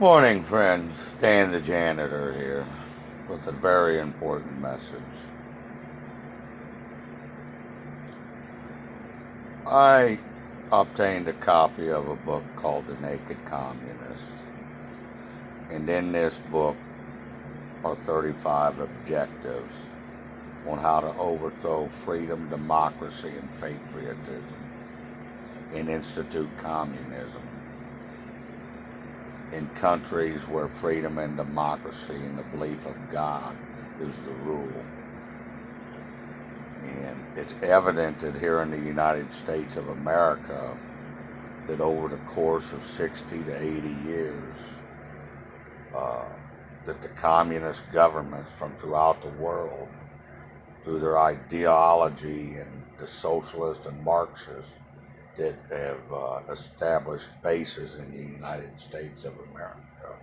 Morning, friends. Dan the Janitor here with a very important message. I obtained a copy of a book called The Naked Communist, and in this book are 35 objectives on how to overthrow freedom, democracy, and patriotism and institute communism in countries where freedom and democracy and the belief of God is the rule. And it's evident that here in the United States of America that over the course of 60 to 80 years, that the communist governments from throughout the world, through their ideology and the socialist and Marxists, that have established bases in the United States of America,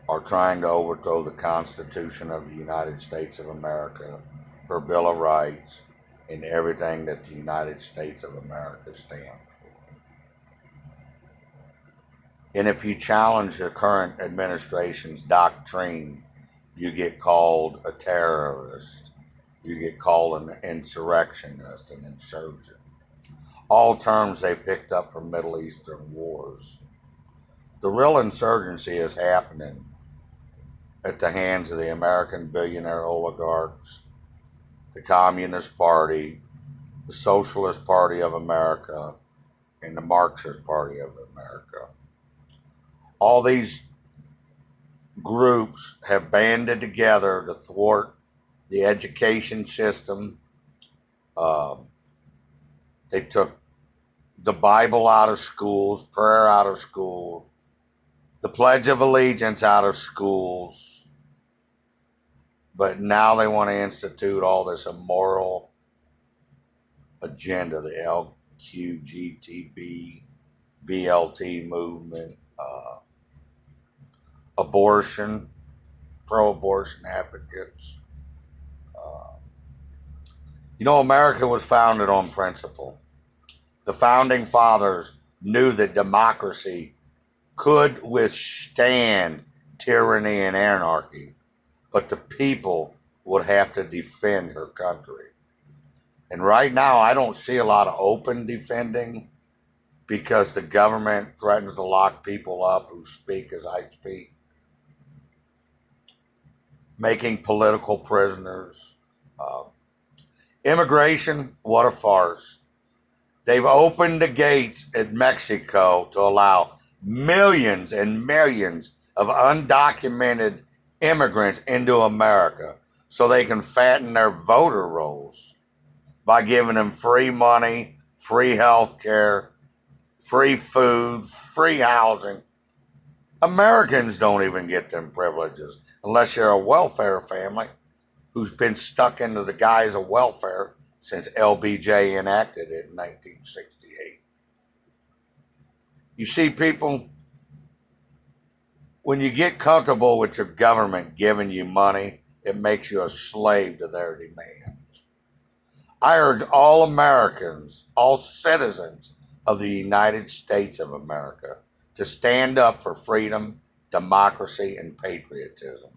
are trying to overthrow the Constitution of the United States of America, her Bill of Rights, and everything that the United States of America stands for. And if you challenge the current administration's doctrine, you get called a terrorist, you get called an insurrectionist, an insurgent. All terms they picked up from Middle Eastern wars. The real insurgency is happening at the hands of the American billionaire oligarchs, the Communist Party, the Socialist Party of America, and the Marxist Party of America. All these groups have banded together to thwart the education system. They took the Bible out of schools, prayer out of schools, the Pledge of Allegiance out of schools, but now they want to institute all this immoral agenda, the LQGTB, BLT movement, abortion, pro-abortion advocates. America was founded on principle. The founding fathers knew that democracy could withstand tyranny and anarchy, but the people would have to defend her country. And right now, I don't see a lot of open defending because the government threatens to lock people up who speak as I speak, making political prisoners. Immigration, what a farce. They've opened the gates at Mexico to allow millions and millions of undocumented immigrants into America so they can fatten their voter rolls by giving them free money, free health care, free food, free housing. Americans don't even get them privileges unless you're a welfare family who's been stuck into the guise of welfare since LBJ enacted it in 1968. You see, people, when you get comfortable with your government giving you money, it makes you a slave to their demands. I urge all Americans, all citizens of the United States of America to stand up for freedom, democracy, and patriotism.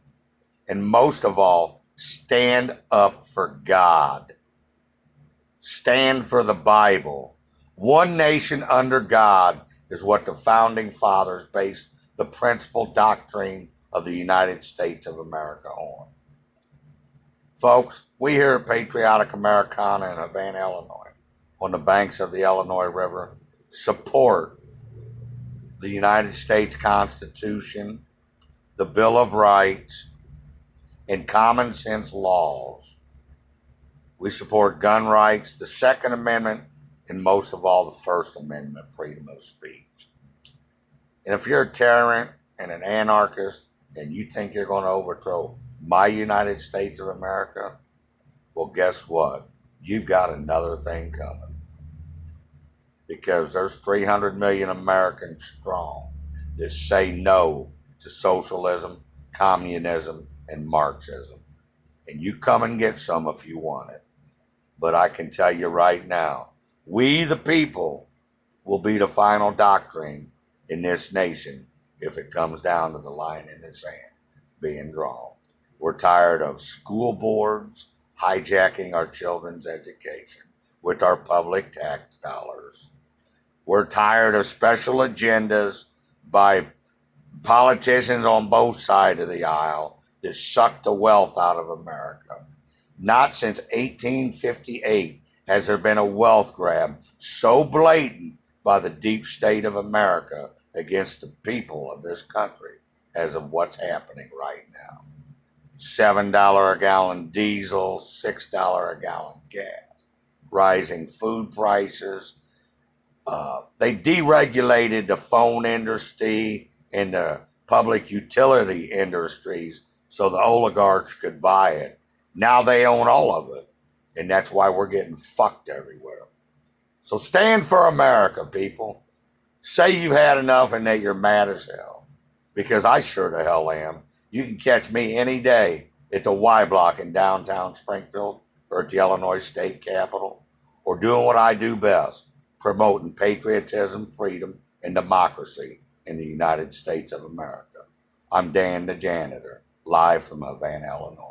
And most of all, stand up for God. Stand for the Bible. One nation under God is what the founding fathers based the principal doctrine of the United States of America on. Folks, we here at Patriotic Americana in Havana, Illinois, on the banks of the Illinois River, support the United States Constitution, the Bill of Rights, and common sense laws. We support gun rights, the Second Amendment, and most of all, the First Amendment, freedom of speech. And if you're a tyrant and an anarchist and you think you're going to overthrow my United States of America, well, guess what? You've got another thing coming. Because there's 300 million Americans strong that say no to socialism, communism, and Marxism. And you come and get some if you want it. But I can tell you right now, we the people will be the final doctrine in this nation if it comes down to the line in the sand being drawn. We're tired of school boards hijacking our children's education with our public tax dollars. We're tired of special agendas by politicians on both sides of the aisle that suck the wealth out of America. Not since 1858 has there been a wealth grab so blatant by the deep state of America against the people of this country as of what's happening right now. $7 a gallon diesel, $6 a gallon gas, rising food prices. They deregulated the phone industry and the public utility industries so the oligarchs could buy it. Now they own all of it, and that's why we're getting fucked everywhere. So stand for America, people. Say you've had enough and that you're mad as hell, because I sure the hell am. You can catch me any day at the Y Block in downtown Springfield or at the Illinois State Capitol, or doing what I do best, promoting patriotism, freedom, and democracy in the United States of America. I'm Dan the Janitor, live from Havana, Illinois.